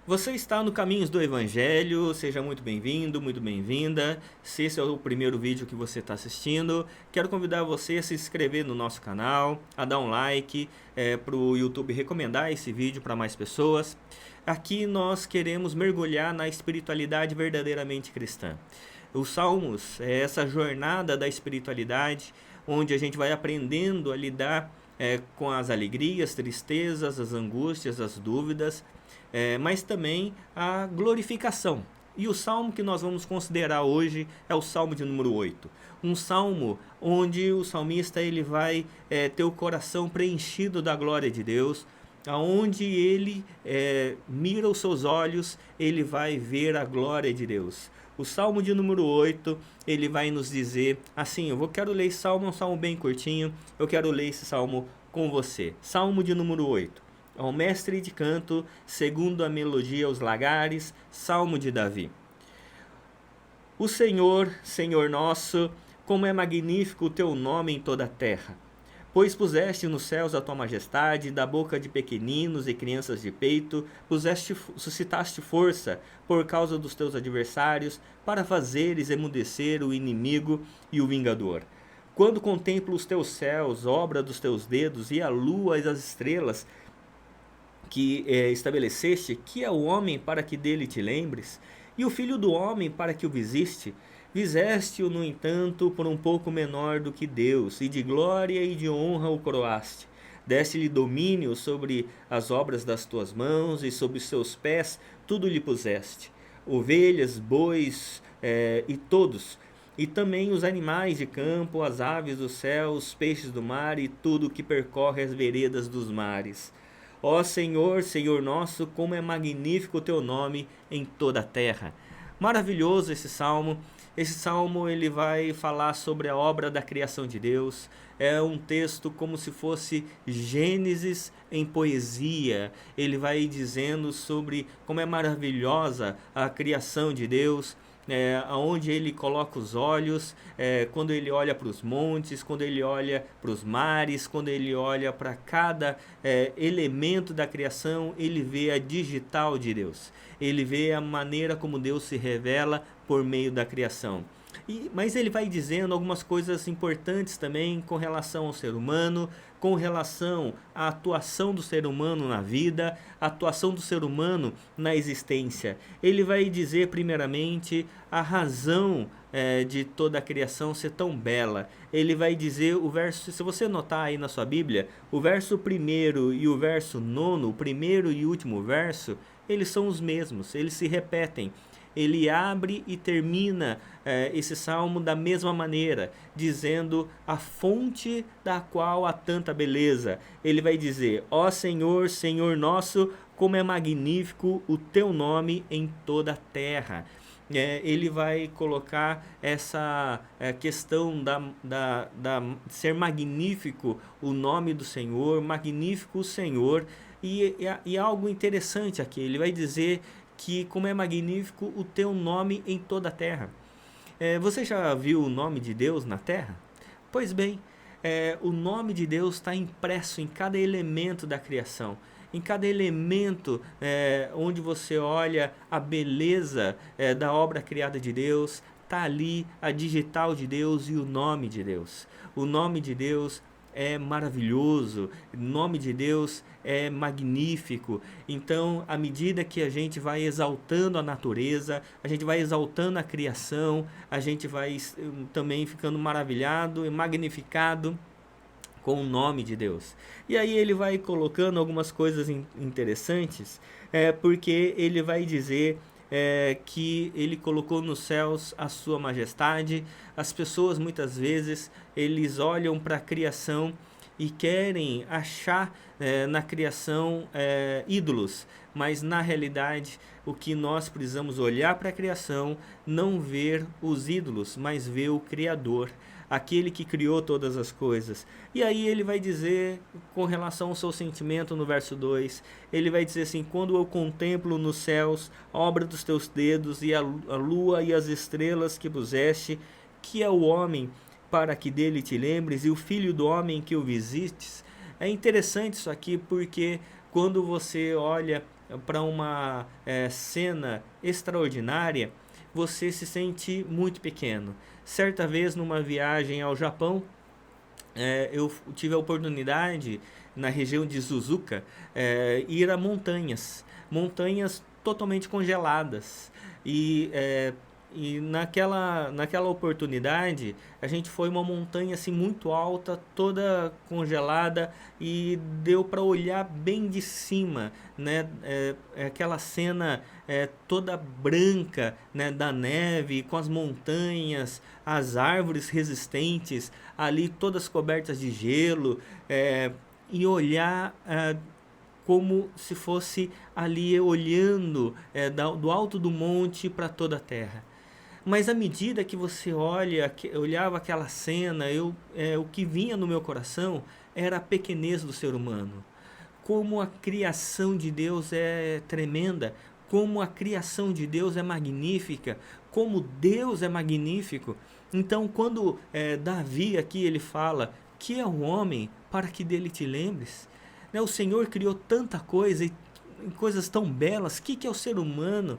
Você está no Caminhos do Evangelho, seja muito bem-vindo, muito bem-vinda. Se esse é o primeiro vídeo que você está assistindo, quero convidar você a se inscrever no nosso canal, a dar um like, para o YouTube recomendar esse vídeo para mais pessoas. Aqui nós queremos mergulhar na espiritualidade verdadeiramente cristã. Os Salmos é essa jornada da espiritualidade, onde a gente vai aprendendo a lidar com as alegrias, tristezas, as angústias, as dúvidas, mas também a glorificação. E o salmo que nós vamos considerar hoje é o salmo de número 8. Um salmo onde o salmista ele vai ter o coração preenchido da glória de Deus, aonde ele mira os seus olhos, ele vai ver a glória de Deus. O salmo de número 8, ele vai nos dizer assim, quero ler esse salmo, é um salmo bem curtinho, eu quero ler esse salmo com você. Salmo de número 8. Ao mestre de canto, segundo a melodia aos lagares, salmo de Davi. O Senhor, Senhor nosso, como é magnífico o teu nome em toda a terra. Pois puseste nos céus a tua majestade, da boca de pequeninos e crianças de peito, suscitaste força por causa dos teus adversários, para fazeres emudecer o inimigo e o vingador. Quando contemplo os teus céus, obra dos teus dedos, e a lua e as estrelas que estabeleceste, que é o homem para que dele te lembres, e o filho do homem para que o visiste, fizeste-o, no entanto, por um pouco menor do que Deus, e de glória e de honra o coroaste. Deste-lhe domínio sobre as obras das tuas mãos, e sob os seus pés tudo lhe puseste. Ovelhas, bois e todos, e também os animais de campo, as aves do céu, os peixes do mar, e tudo que percorre as veredas dos mares. Ó Senhor, Senhor nosso, como é magnífico o teu nome em toda a terra. Maravilhoso esse salmo. Esse salmo ele vai falar sobre a obra da criação de Deus. É um texto como se fosse Gênesis em poesia. Ele vai dizendo sobre como é maravilhosa a criação de Deus, aonde ele coloca os olhos, quando ele olha para os montes, quando ele olha para os mares, quando ele olha para cada elemento da criação, ele vê a digital de Deus. Ele vê a maneira como Deus se revela por meio da criação. Mas ele vai dizendo algumas coisas importantes também com relação ao ser humano, com relação à atuação do ser humano na vida, a atuação do ser humano na existência. Ele vai dizer primeiramente a razão de toda a criação ser tão bela. Ele vai dizer o verso, se você notar aí na sua Bíblia, o verso 1º e o verso 9, o primeiro e último verso, eles são os mesmos, eles se repetem. Ele abre e termina esse salmo da mesma maneira, dizendo a fonte da qual há tanta beleza. Ele vai dizer, ó Senhor, Senhor nosso, como é magnífico o teu nome em toda a terra. Ele vai colocar essa questão da ser magnífico o nome do Senhor, magnífico o Senhor, e algo interessante aqui, ele vai dizer que como é magnífico o teu nome em toda a terra. Você já viu o nome de Deus na terra? Pois bem, o nome de Deus está impresso em cada elemento da criação. Em cada elemento onde você olha a beleza da obra criada de Deus, está ali a digital de Deus e o nome de Deus. O nome de Deus é maravilhoso, o nome de Deus é magnífico. Então, à medida que a gente vai exaltando a natureza, a gente vai exaltando a criação, a gente vai também ficando maravilhado e magnificado com o nome de Deus. E aí ele vai colocando algumas coisas interessantes, porque ele vai dizer que ele colocou nos céus a sua majestade. As pessoas muitas vezes eles olham para a criação e querem achar na criação ídolos, mas na realidade o que nós precisamos olhar para a criação, não ver os ídolos, mas ver o Criador, aquele que criou todas as coisas. E aí ele vai dizer, com relação ao seu sentimento no verso 2, ele vai dizer assim, quando eu contemplo nos céus a obra dos teus dedos, e a lua e as estrelas que puseste, que é o homem para que dele te lembres, e o filho do homem que o visites. É interessante isso aqui, porque quando você olha para uma cena extraordinária, você se sente muito pequeno. Certa vez, numa viagem ao Japão, eu tive a oportunidade, na região de Suzuka, ir a montanhas totalmente congeladas. E naquela oportunidade, a gente foi uma montanha assim muito alta, toda congelada, e deu para olhar bem de cima, né? Aquela cena toda branca, né? Da neve, com as montanhas, as árvores resistentes, ali todas cobertas de gelo, e olhar como se fosse ali olhando do alto do monte para toda a terra. Mas à medida que você olhava aquela cena, o que vinha no meu coração era a pequenez do ser humano. Como a criação de Deus é tremenda, como a criação de Deus é magnífica, como Deus é magnífico. Então, quando Davi aqui ele fala que é o homem para que dele te lembres, né? O Senhor criou tanta coisa e coisas tão belas, que é o ser humano?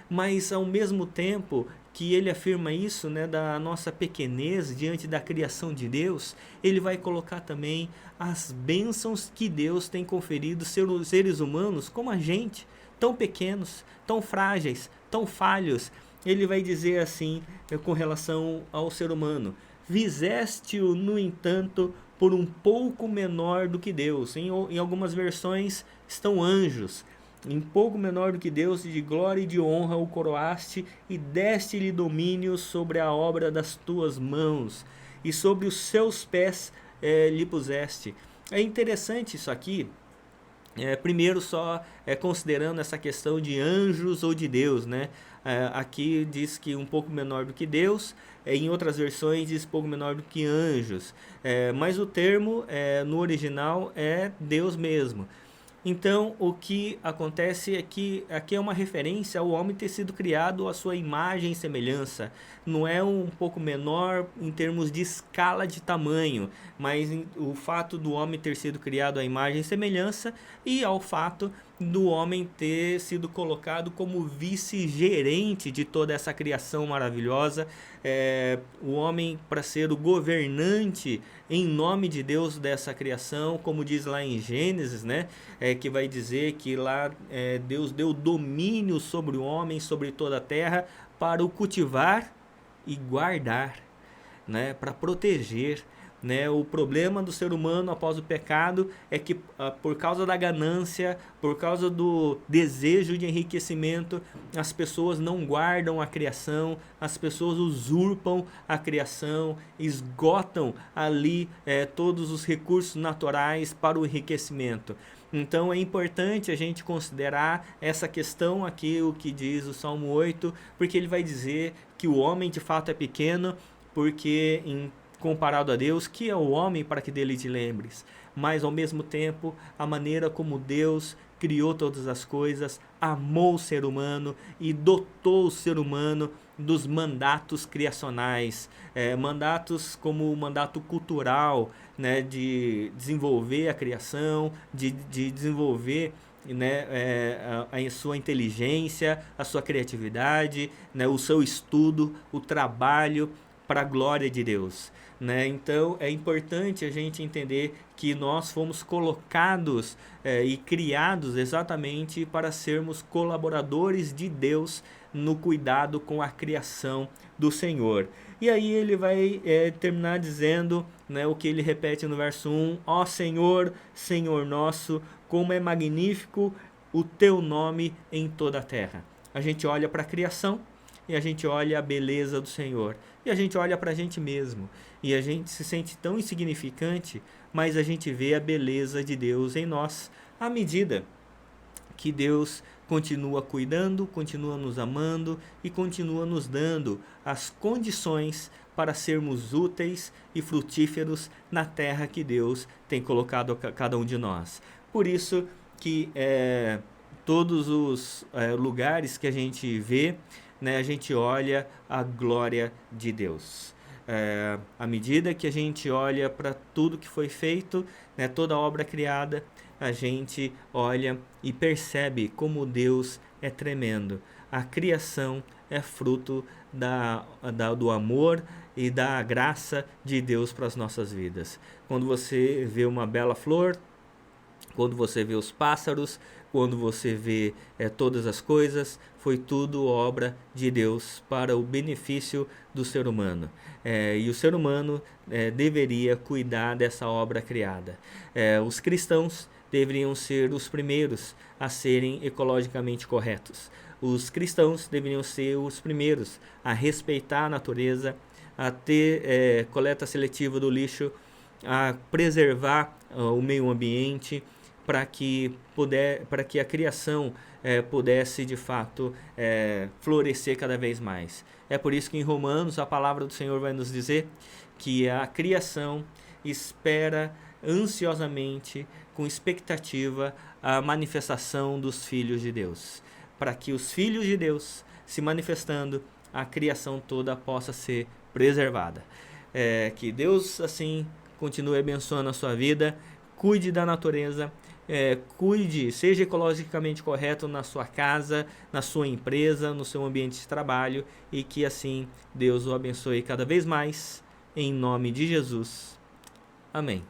Mas ao mesmo tempo que ele afirma isso, né, da nossa pequenez diante da criação de Deus, ele vai colocar também as bênçãos que Deus tem conferido aos seres humanos como a gente, tão pequenos, tão frágeis, tão falhos. Ele vai dizer assim com relação ao ser humano: fizeste-o, no entanto, por um pouco menor do que Deus. Em algumas versões estão anjos. Em pouco menor do que Deus, de glória e de honra o coroaste, e deste-lhe domínio sobre a obra das tuas mãos, e sobre os seus pés lhe puseste. É interessante isso aqui. Primeiro só considerando essa questão de anjos ou de Deus, né? Aqui diz que um pouco menor do que Deus, em outras versões diz pouco menor do que anjos, mas o termo no original é Deus mesmo. Então, o que acontece é que aqui é uma referência ao homem ter sido criado à sua imagem e semelhança. Não é um pouco menor em termos de escala de tamanho, mas o fato do homem ter sido criado à imagem e semelhança, e ao fato do homem ter sido colocado como vice-gerente de toda essa criação maravilhosa. O homem para ser o governante em nome de Deus dessa criação, como diz lá em Gênesis, né? Que vai dizer que lá Deus deu domínio sobre o homem, sobre toda a terra, para o cultivar e guardar, né? Para proteger. Né? O problema do ser humano após o pecado é que por causa da ganância, por causa do desejo de enriquecimento, as pessoas não guardam a criação, as pessoas usurpam a criação, esgotam ali todos os recursos naturais para o enriquecimento. Então é importante a gente considerar essa questão aqui, o que diz o Salmo 8, porque ele vai dizer que o homem de fato é pequeno, porque comparado a Deus, que é o homem para que dele te lembres, mas ao mesmo tempo a maneira como Deus criou todas as coisas, amou o ser humano e dotou o ser humano dos mandatos criacionais, mandatos como o mandato cultural, né, de desenvolver a criação, de desenvolver, né, a sua inteligência, a sua criatividade, né, o seu estudo, o trabalho para a glória de Deus. Né? Então é importante a gente entender que nós fomos colocados e criados exatamente para sermos colaboradores de Deus no cuidado com a criação do Senhor. E aí ele vai terminar dizendo, né, o que ele repete no verso 1: ó Senhor, Senhor nosso, como é magnífico o teu nome em toda a terra. A gente olha para a criação e a gente olha a beleza do Senhor. E a gente olha para a gente mesmo. E a gente se sente tão insignificante, mas a gente vê a beleza de Deus em nós, à medida que Deus continua cuidando, continua nos amando e continua nos dando as condições para sermos úteis e frutíferos na terra que Deus tem colocado a cada um de nós. Por isso que todos os lugares que a gente vê, né, a gente olha a glória de Deus. À medida que a gente olha para tudo que foi feito, né, toda a obra criada, a gente olha e percebe como Deus é tremendo. A criação é fruto do amor e da graça de Deus para as nossas vidas. Quando você vê uma bela flor, quando você vê os pássaros, quando você vê todas as coisas, foi tudo obra de Deus para o benefício do ser humano. E o ser humano deveria cuidar dessa obra criada. Os cristãos deveriam ser os primeiros a serem ecologicamente corretos. Os cristãos deveriam ser os primeiros a respeitar a natureza, a ter coleta seletiva do lixo, a preservar o meio ambiente, para que a criação pudesse de fato florescer cada vez mais. É por isso que em Romanos a palavra do Senhor vai nos dizer que a criação espera ansiosamente, com expectativa, a manifestação dos filhos de Deus, para que os filhos de Deus, se manifestando, a criação toda possa ser preservada. Que Deus assim continue abençoando a sua vida, cuide da natureza, cuide, seja ecologicamente correto na sua casa, na sua empresa, no seu ambiente de trabalho, e que assim Deus o abençoe cada vez mais, em nome de Jesus. Amém.